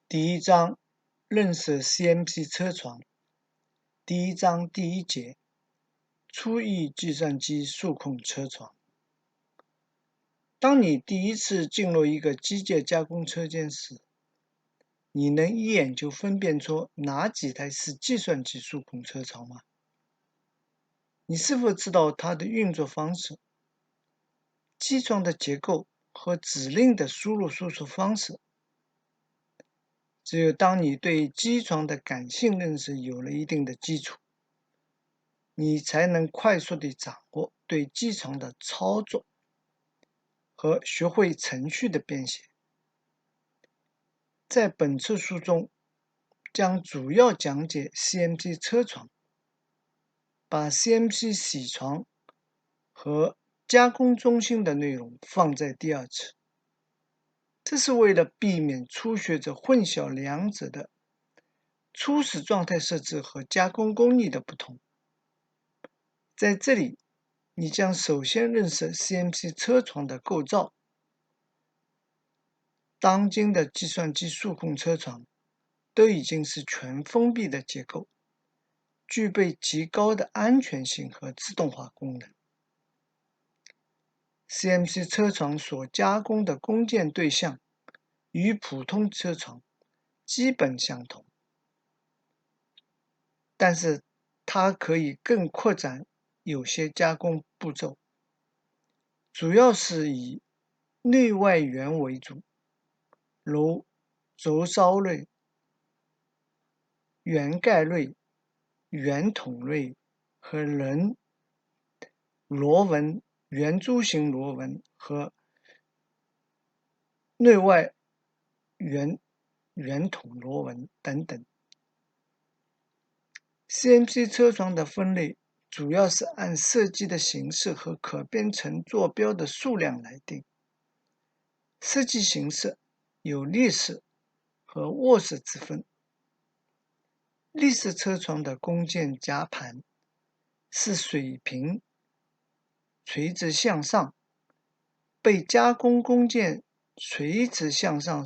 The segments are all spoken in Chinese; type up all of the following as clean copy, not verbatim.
第一章认识 CNC 车床。第一章第一节初意计算机数控车床。当你第一次进入一个机械加工车间时，你能一眼就分辨出哪几台是计算机数控车床吗？你是否知道它的运作方式、机床的结构和指令的输入输出方式？只有当你对机床的感性认识有了一定的基础，你才能快速地掌握对机床的操作和学会程序的编写。在本次书中，将主要讲解 CNC 车床，把 CNC 铣床和加工中心的内容放在第二次。这是为了避免初学者混淆两者的初始状态设置和加工工艺的不同。在这里，你将首先认识 CNC 车床的构造。当今的计算机数控车床都已经是全封闭的结构，具备极高的安全性和自动化功能。CNC 车床所加工的工件对象与普通车床基本相同，但是它可以更扩展有些加工步骤，主要是以内外缘为主，如轴梢类、圆盖类、圆筒类和螺纹、圆珠形螺纹和内外圆筒螺纹等等。CNC 车床的分类主要是按设计的形式和可编程坐标的数量来定。设计形式有立式和卧式之分。立式车床的工件夹盘是水平垂直向上，被加工工件垂直向上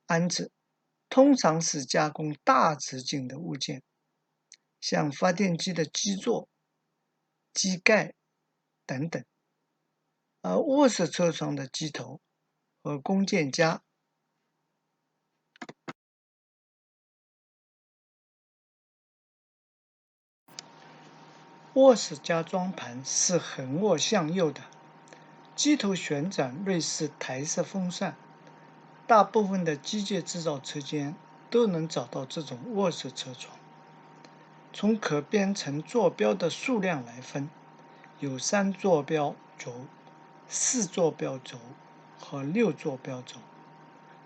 安置，通常是加工大直径的物件，像发电机的基座、机盖等等。而卧式车床的机头和工件夹卧式加装盘是横卧向右的，机头旋转类似台式风扇。大部分的机械制造车间都能找到这种卧式车床。从可编程坐标的数量来分，有3坐标轴、4坐标轴和6坐标轴。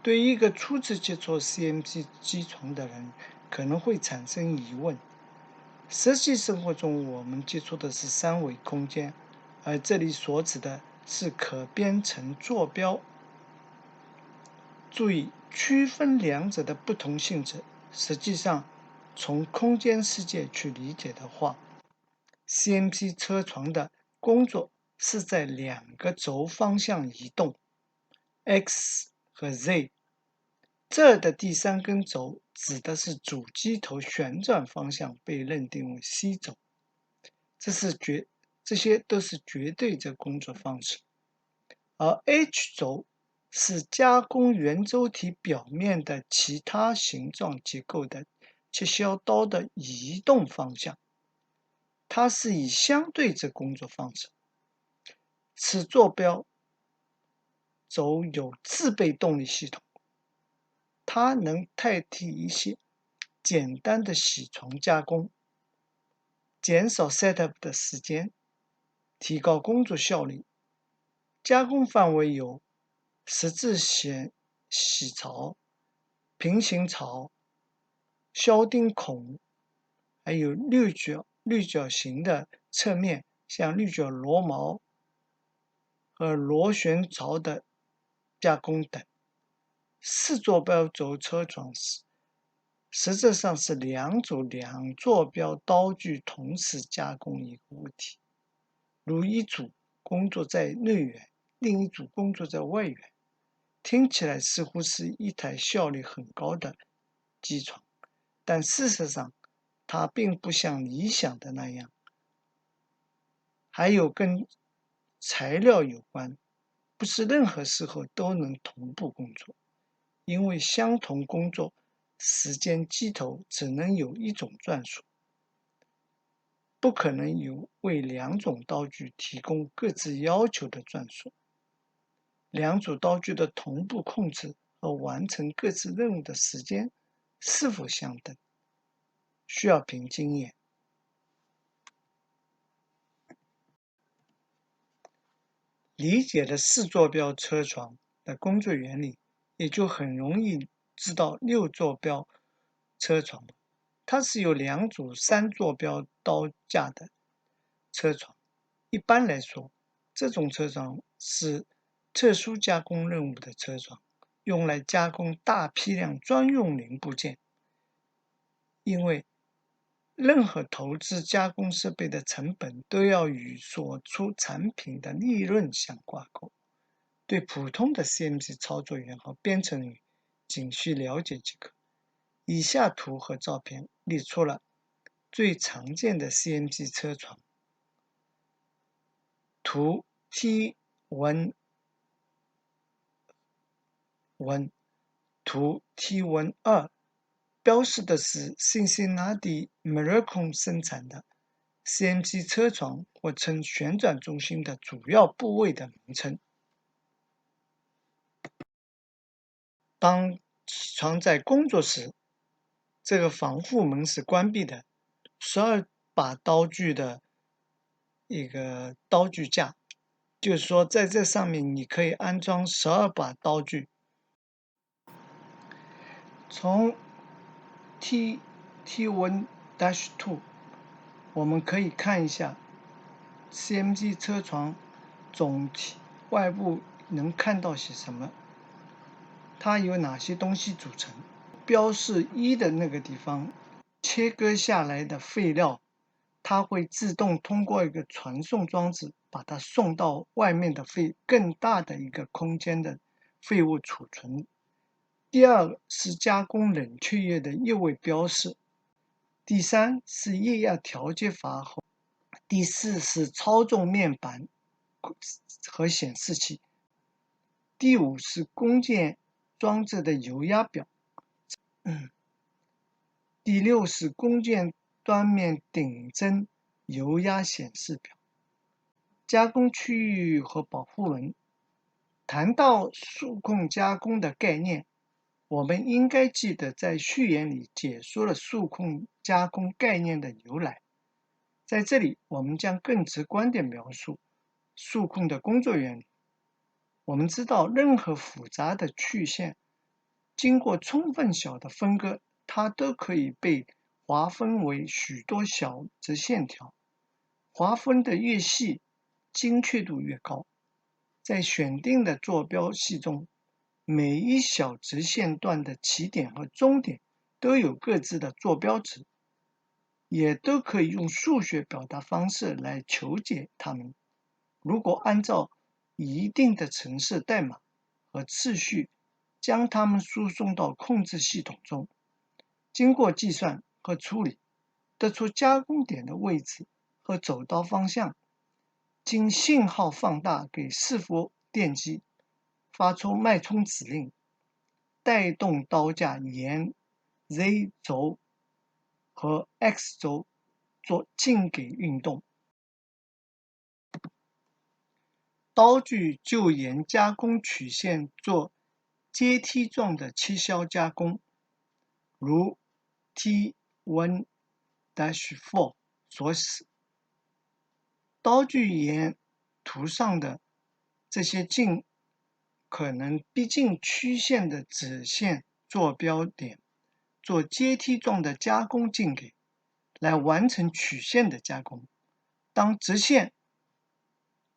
对于一个初次接触 CNC 机床的人，可能会产生疑问。实际生活中，我们接触的是3维空间，而这里所指的是可编程坐标。注意，区分两者的不同性质。实际上，从空间世界去理解的话， CNC 车床的工作是在2个轴方向移动， X 和 Z。 这儿的第3根轴指的是主机头旋转方向被认定为 C 轴，这些都是绝对的工作方式。而 H 轴是加工圆周体表面的其他形状结构的切削刀的移动方向，它是以相对值工作方式。此坐标轴有自备动力系统，它能代替一些简单的铣床加工，减少 setup 的时间，提高工作效率。加工范围有十字铣槽、平行槽、销钉孔，还有六角形的侧面，像六角螺锚和螺旋槽的加工等。4坐标轴车床实质上是2组2坐标刀具同时加工一个物体，如一组工作在内缘，另一组工作在外缘。听起来似乎是一台效率很高的机床，但事实上，它并不像理想的那样。还有跟材料有关，不是任何时候都能同步工作，因为相同工作时间机头只能有一种转速，不可能有为两种刀具提供各自要求的转速。两组刀具的同步控制和完成各自任务的时间是否相等，需要凭经验。理解了4坐标车床的工作原理，也就很容易知道6坐标车床。它是由2组3坐标刀架的车床。一般来说，这种车床是特殊加工任务的车床，用来加工大批量专用零部件。因为任何投资加工设备的成本都要与所出产品的利润相挂钩。对普通的 CNC 操作员和编程员仅需了解即可。以下图和照片列出了最常见的 CNC 车床。图 T1 图 T12 标示的是 Cincinnati Miracle 生产的 CNC 车床或称旋转中心的主要部位的名称。当起床在工作时，这个防护门是关闭的。12把刀具的一个刀具架，就是说在这上面你可以安装12把刀具。从 T1-2 我们可以看一下 CNC 车床总体外部能看到些什么，它有哪些东西组成。标示1的那个地方切割下来的废料，它会自动通过一个传送装置把它送到外面的更大的一个空间的废物储存。第2是加工冷却液的液位标示。第3是液压调节阀后。第4是操纵面板和显示器。第5是工件装置的油压表。第6是工件端面顶针油压显示表。加工区域和保护轮。谈到数控加工的概念，我们应该记得在序言里解说了数控加工概念的由来。在这里，我们将更直观地描述数控的工作原理。我们知道，任何复杂的曲线经过充分小的分割，它都可以被划分为许多小直线条。划分的越细，精确度越高。在选定的坐标系中，每一小直线段的起点和终点都有各自的坐标值，也都可以用数学表达方式来求解它们。如果按照一定的程式代码和次序将它们输送到控制系统中，经过计算和处理，得出加工点的位置和走道方向，经信号放大给伺服电机，发出脉冲指令，带动刀架沿 Z 轴和 X 轴做径给运动。刀具就沿加工曲线做阶梯状的切削加工，如 T1-4 所示。刀具沿图上的这些径可能逼近曲线的子线坐标点，做阶梯状的加工径给，来完成曲线的加工。当直线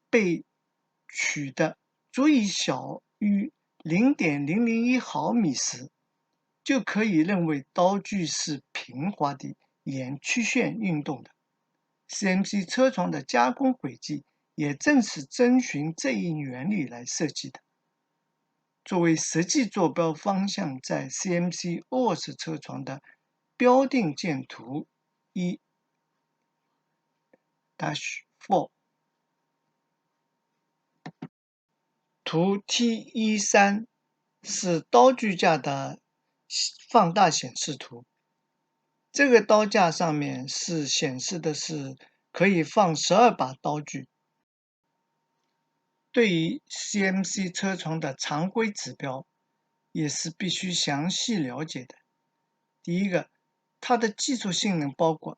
被取的足以小于 0.001 毫米时，就可以认为刀具是平滑地沿曲线运动的。CNC 车床的加工轨迹也正是遵循这一原理来设计的。作为实际坐标方向在 CMC 卧式车床的标定线图1-4。图 T13是刀具架的放大显示图。这个刀架上面显示的是可以放12把刀具。对于 CMC 车床的常规指标，也是必须详细了解的。第一个，它的技术性能包括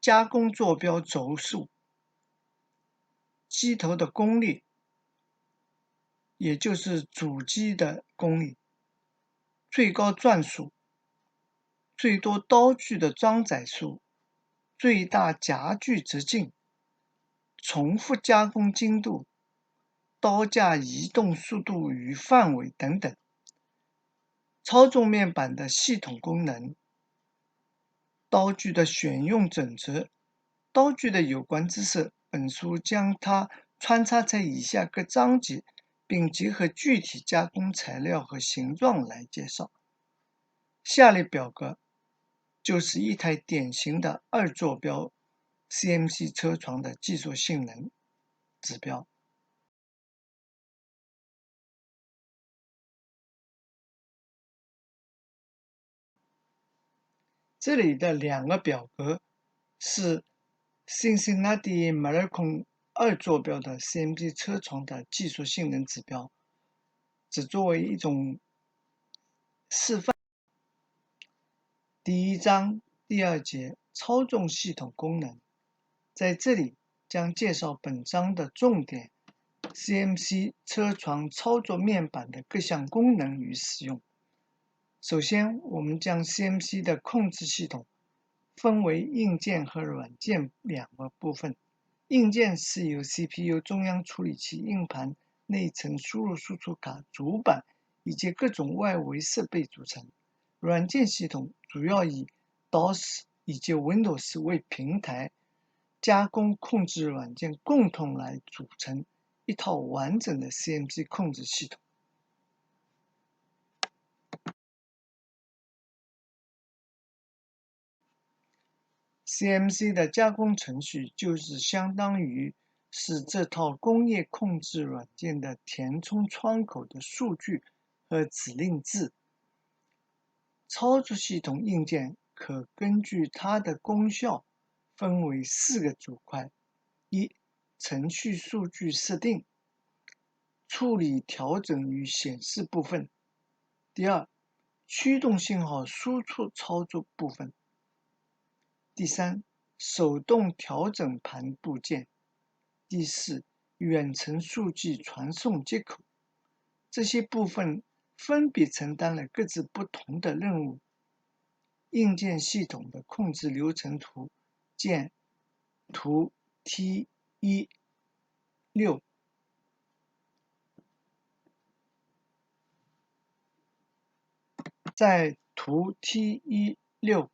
加工坐标轴数、机头的功率，也就是主机的功率、最高转速、最多刀具的装载数、最大夹具直径、重复加工精度、刀架移动速度与范围等等。操纵面板的系统功能、刀具的选用准则、刀具的有关知识，本书将它穿插在以下各章节，并结合具体加工材料和形状来介绍。下列表格就是一台典型的二坐标 CMC 车床的技术性能指标。这里的两个表格是 Cincinnati Malcolm 二坐标的 CMC 车床的技术性能指标，只作为一种示范。第一章第二节操纵系统功能，在这里将介绍本章的重点 CMC 车床操作面板的各项功能与使用。首先，我们将 CMC 的控制系统分为硬件和软件两个部分。硬件是由 CPU、中央处理器、硬盘、内存、输入输出卡、主板以及各种外围设备组成。软件系统主要以 DOS 以及 Windows 为平台，加工控制软件共同来组成一套完整的 CMC 控制系统。CMC 的加工程序就是相当于是这套工业控制软件的填充窗口的数据和指令字。操作系统硬件可根据它的功效分为4个主块：一、程序数据设定、处理调整与显示部分；第二，驱动信号输出操作部分；第三，手动调整盘部件；第四，远程数据传送接口。这些部分分别承担了各自不同的任务。硬件系统的控制流程图见图 T16。在图 T16，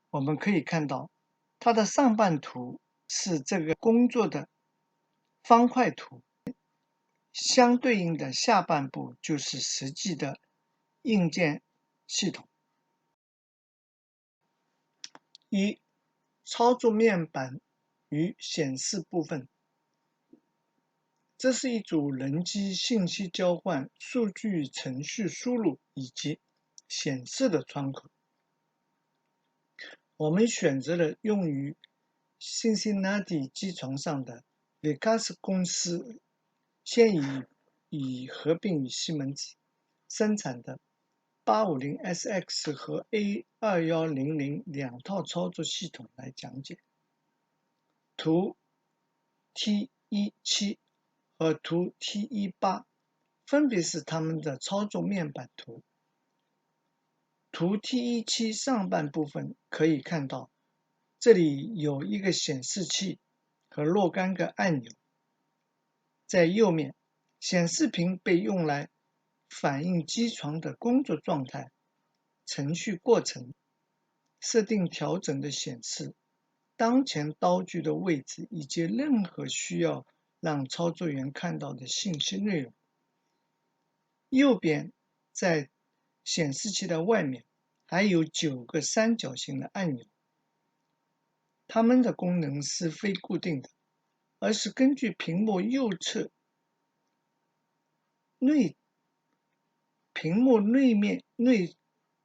我们可以看到，它的上半图是这个工作的方块图，相对应的下半部就是实际的硬件系统。一、操作面板与显示部分。这是一组人机信息交换、数据程序输入以及显示的窗口。我们选择了用于 Cincinnati 机床上的 Vickers 公司现已合并与西门子生产的 850SX 和 A2100两套操作系统来讲解。图 T17和图 T18分别是它们的操作面板图。图 T17上半部分可以看到，这里有一个显示器和若干个按钮。在右面，显示屏被用来反映机床的工作状态、程序过程、设定调整的显示、当前刀具的位置以及任何需要让操作员看到的信息内容。右边在显示器的外面还有9个三角形的按钮，它们的功能是非固定的，而是根据屏幕右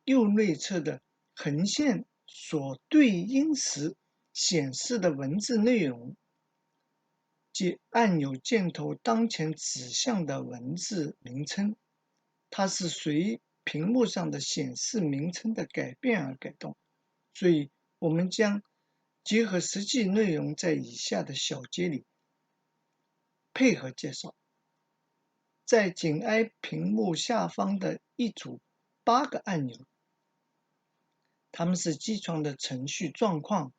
右内侧的横线所对应时显示的文字内容，即按钮箭头当前指向的文字名称，它是随屏幕上的显示名称的改变而改动。所以我们将结合实际内容在以下的小节里配合介绍。在紧挨屏幕下方的一组8个按钮，它们是机床的程序状况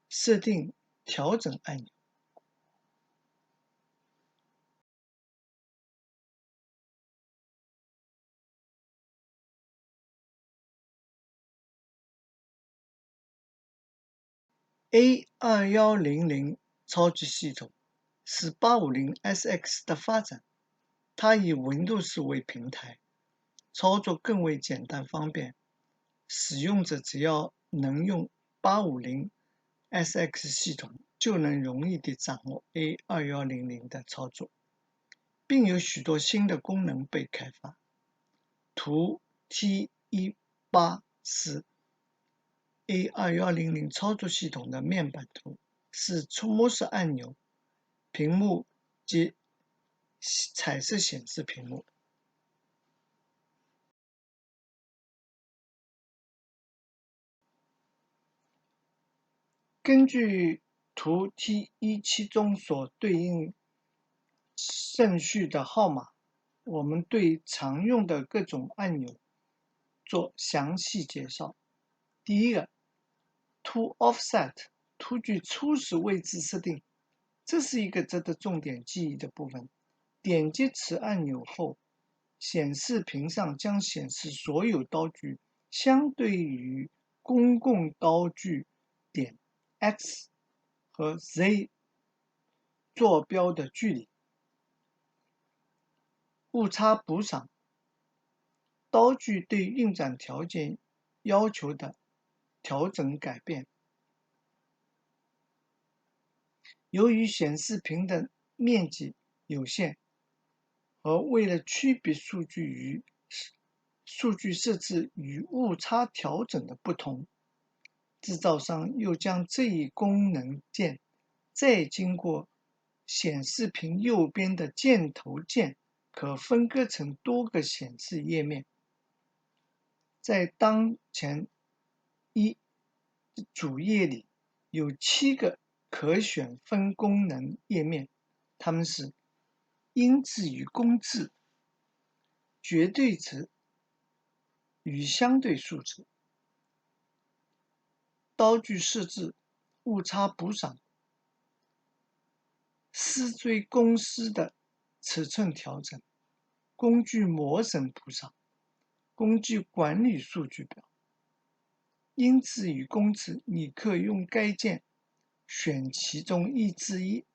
设定调整按钮。A2100操作系统是850SX 的发展，它以 Windows 为平台，操作更为简单方便，使用者只要能用850SX 系统，就能容易地掌握 A2100的操作，并有许多新的功能被开发。图 T18是 A2100操作系统的面板图，是触摸式按钮屏幕及彩色显示屏幕。根据图 T17中所对应顺序的号码，我们对常用的各种按钮做详细介绍。第一个 To Offset 图具初始位置设定，这是一个值得重点记忆的部分。点击此按钮后，显示屏上将显示所有刀具相对于公共刀具点 X 和 Z 坐标的距离。误差补赏，刀具对运转条件要求的调整改变。由于显示屏的面积有限，和为了区别数据设置与误差调整的不同，制造商又将这一功能键再经过显示屏右边的箭头键可分割成多个显示页面。在当前主页里有7个可选分功能页面，它们是英制与公制、绝对值与相对数值、刀具设置、误差补赏、丝锥公式的尺寸调整、工具模审补赏、工具管理数据表。英制与公制，你可用该键选其中一之一，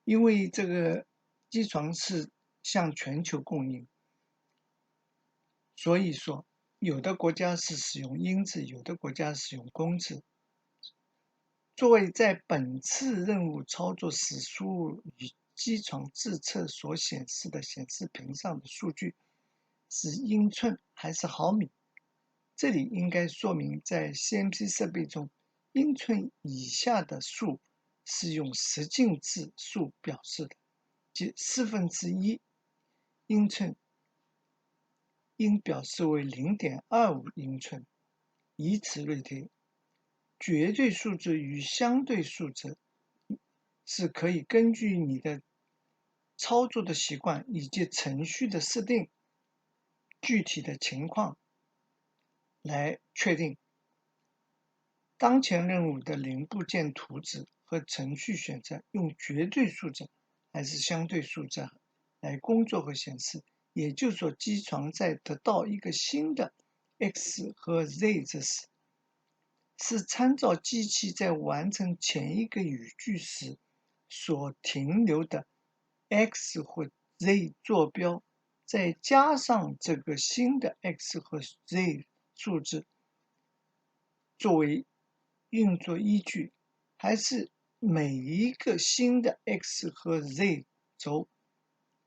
因为这个机床是向全球供应，所以说有的国家是使用英制，有的国家使用公制。作为在本次任务操作时输入与机床自测所显示的显示屏上的数据是英寸还是毫米，这里应该说明，在 CNC 设备中，英寸以下的数是用十进制数表示的，即1/4英寸应表示为 0.25英寸，以此类推。绝对数值与相对数值是可以根据你的操作的习惯以及程序的设定具体的情况来确定。当前任务的零部件图纸和程序选择用绝对数值还是相对数值来工作和显示，也就是说，机床在得到一个新的 X 和 Z 之时，是参照机器在完成前一个语句时所停留的 X 或 Z 坐标再加上这个新的 x 和 z 数字作为运作依据，还是每一个新的 x 和 z 轴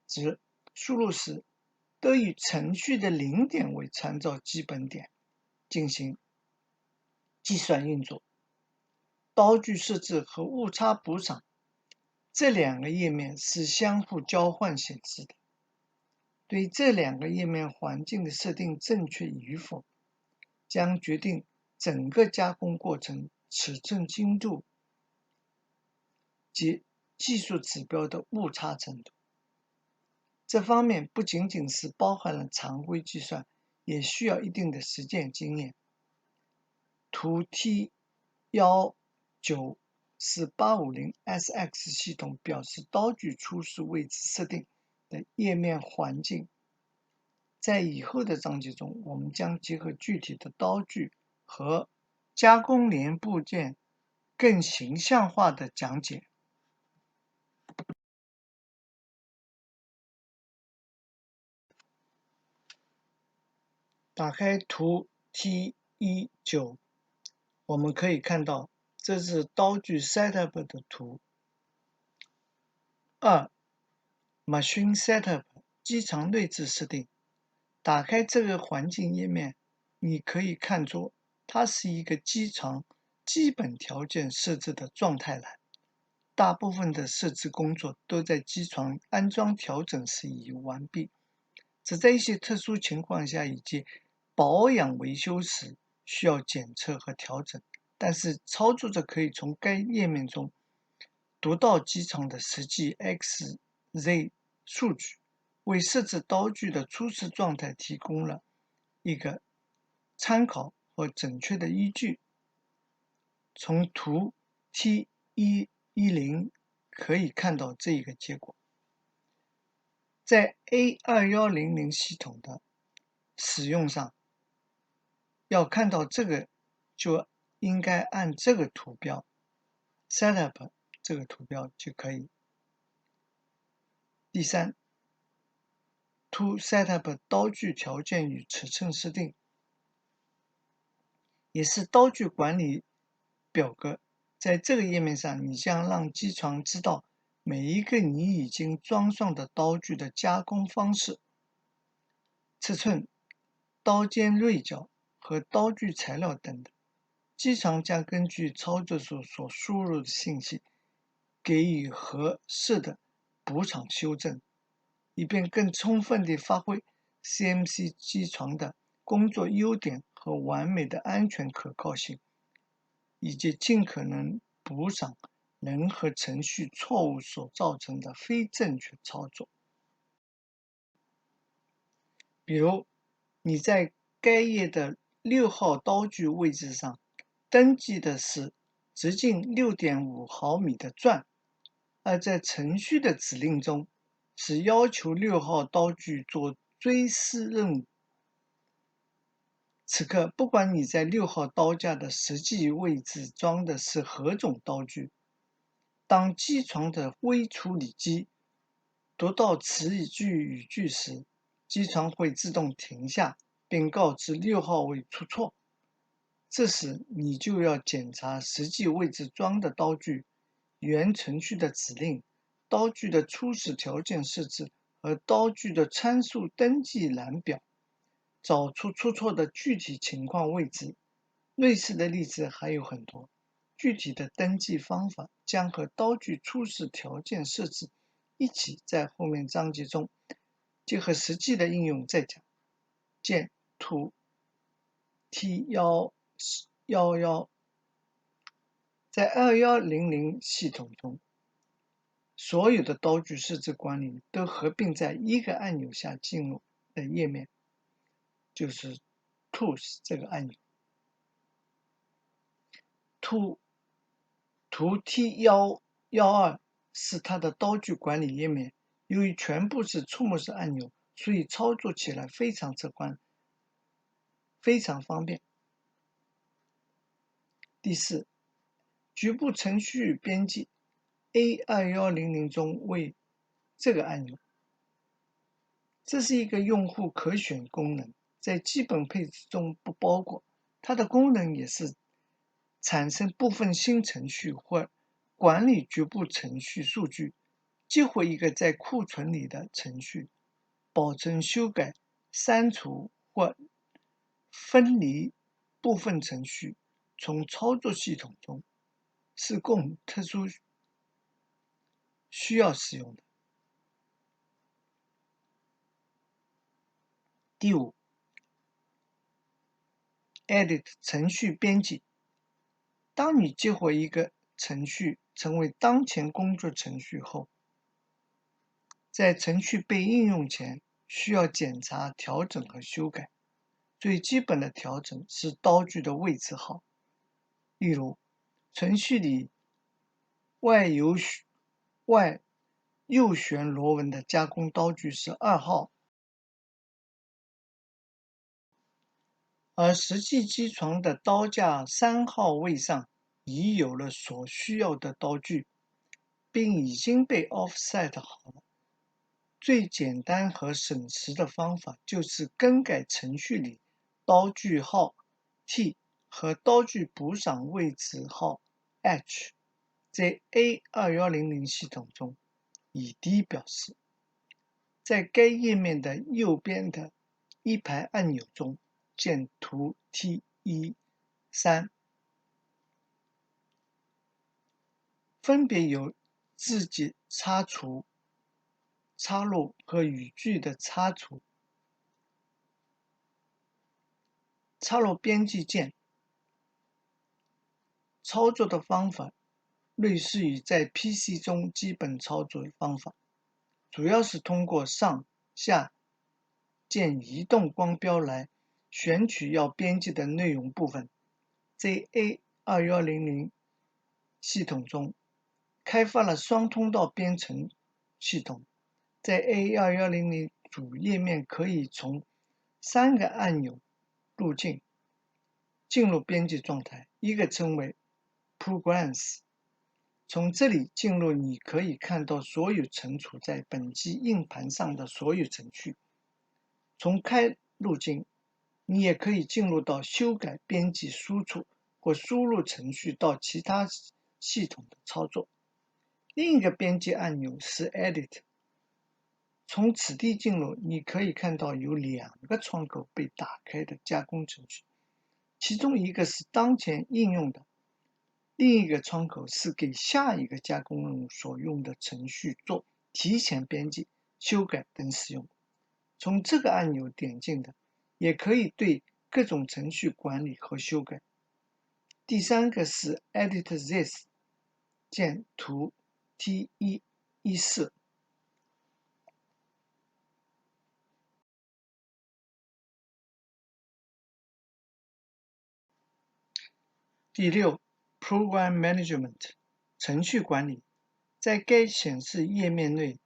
值输入时都以程序的零点为参照基本点进行计算运作。刀具设置和误差补偿这两个页面是相互交换显示的。对这两个页面环境的设定正确与否，将决定整个加工过程尺寸精度及技术指标的误差程度。这方面不仅仅是包含了常规计算，也需要一定的实践经验。图 T19是850SX 系统表示刀具初始位置设定的页面环境。在以后的章节中，我们将结合具体的刀具和加工连部件更形象化的讲解。打开图 T19，我们可以看到这是刀具 setup 的图。Machine setup 机床内置设定。打开这个环境页面，你可以看作它是一个机床基本条件设置的状态栏。大部分的设置工作都在机床安装调整时已完毕，只在一些特殊情况下以及保养维修时需要检测和调整。但是操作者可以从该页面中读到机床的实际 X、Z 数据，为设置刀具的初始状态提供了一个参考和准确的依据。从图 T110可以看到这一个结果。在 A2100 系统的使用上，要看到这个就应该按这个图标 setup 这个图标就可以。第三 ，to setup 刀具条件与尺寸设定，也是刀具管理表格。在这个页面上，你将让机床知道每一个你已经装上的刀具的加工方式、尺寸、刀尖锐角和刀具材料等等。机床将根据操作时所输入的信息，给予合适的补偿修正，以便更充分地发挥 CNC 机床的工作优点和完美的安全可靠性，以及尽可能补偿人和程序错误所造成的非正确操作。比如，你在该页的6号刀具位置上登记的是直径 6.5 毫米的钻，而在程序的指令中是要求6号刀具做追丝任务。此刻，不管你在6号刀架的实际位置装的是何种刀具，当机床的微处理机读到此语句时，机床会自动停下，并告知6号位出错。这时你就要检查实际位置装的刀具、原程序的指令、刀具的初始条件设置和刀具的参数登记栏表，找出出错的具体情况位置。类似的例子还有很多，具体的登记方法将和刀具初始条件设置一起在后面章节中结合实际的应用再讲。见图 T111。在2100系统中，所有的刀具设置管理都合并在一个按钮下进入的页面，就是 Tools 这个按钮。图 T112是它的刀具管理页面，由于全部是触摸式按钮，所以操作起来非常直观，非常方便。第四，局部程序编辑 A2100中为这个按钮。这是一个用户可选功能，在基本配置中不包括。它的功能也是产生部分新程序或管理局部程序数据，激活一个在库存里的程序，保存、修改、删除或分离部分程序从操作系统中，是供特殊需要使用的。第五 ，Edit 程序编辑。当你激活一个程序成为当前工作程序后，在程序被应用前，需要检查、调整和修改。最基本的调整是刀具的位置号，例如，程序里外右旋螺纹的加工刀具是2号，而实际机床的刀架3号位上已有了所需要的刀具，并已经被 offset 好了。最简单和省时的方法就是更改程序里刀具号 T 和刀具补赏位置号 H， 在 A2100 系统中以 D 表示。在该页面的右边的一排按钮中，见图 T13，分别有字节插除、插入和语句的插除。插入编辑键操作的方法类似于在 PC 中基本操作方法，主要是通过上下键移动光标来选取要编辑的内容部分。在 A2100 系统中开发了双通道编程系统，在 A2100 主页面可以从3个按钮路径进入编辑状态，一个称为 Programs， 从这里进入你可以看到所有存储在本机硬盘上的所有程序。从开路径，你也可以进入到修改、编辑、输出或输入程序到其他系统的操作。另一个编辑按钮是 Edit， 从此地进入，你可以看到有2个窗口被打开的加工程序，其中一个是当前应用的，另一个窗口是给下一个加工任务所用的程序做提前编辑、修改等使用。从这个按钮点进的，也可以对各种程序管理和修改。第3个是 Edit This， 见图 T14。第6 ，Program Management， 程序管理。在该显示页面内，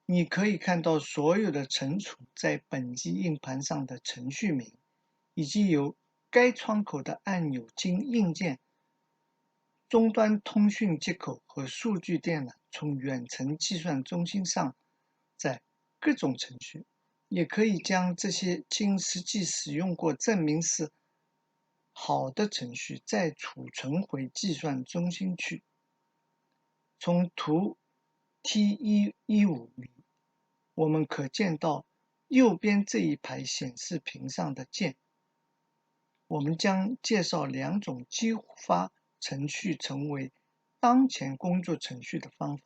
你可以看到所有的存储在本机硬盘上的程序名，以及由该窗口的按钮经硬件、终端通讯接口和数据电缆从远程计算中心上载各种程序。也可以将这些经实际使用过证明是好的程序再储存回计算中心去。从图 T15 里，我们可见到右边这一排显示屏上的键。我们将介绍2种激发程序成为当前工作程序的方法，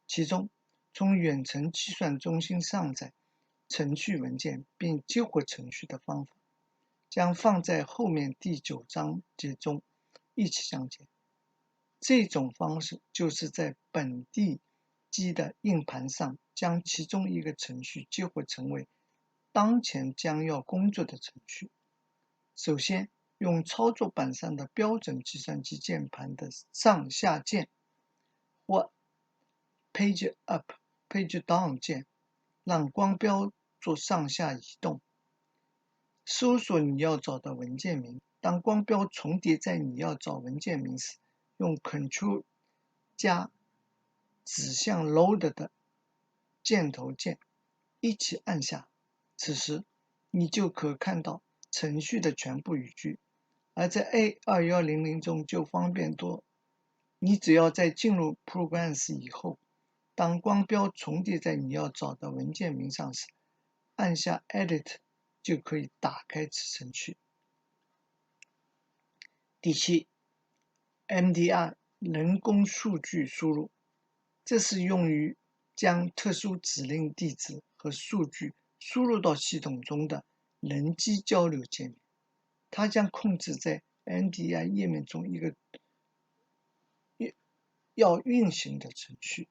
其中从远程计算中心上载程序文件并激活程序的方法，将放在后面第9章节中一起讲解。这种方式就是在本地机的硬盘上将其中一个程序激活成为当前将要工作的程序。首先，用操作板上的标准计算机键盘的上下键或 Page Up、Page Down 键，让光标做上下移动。搜索你要找的文件名，当光标重叠在你要找文件名时，用 Ctrl 加指向 Load 的箭头键一起按下，此时你就可看到程序的全部语句，而在 A2100 中就方便多。你只要在进入 Programs 以后，当光标重叠在你要找的文件名上时，按下 Edit 就可以打开此程序。第七 ，MDR 人工数据输入，这是用于将特殊指令地址和数据输入到系统中的人机交流界面。它将控制在 MDR 页面中一个要运行的程序。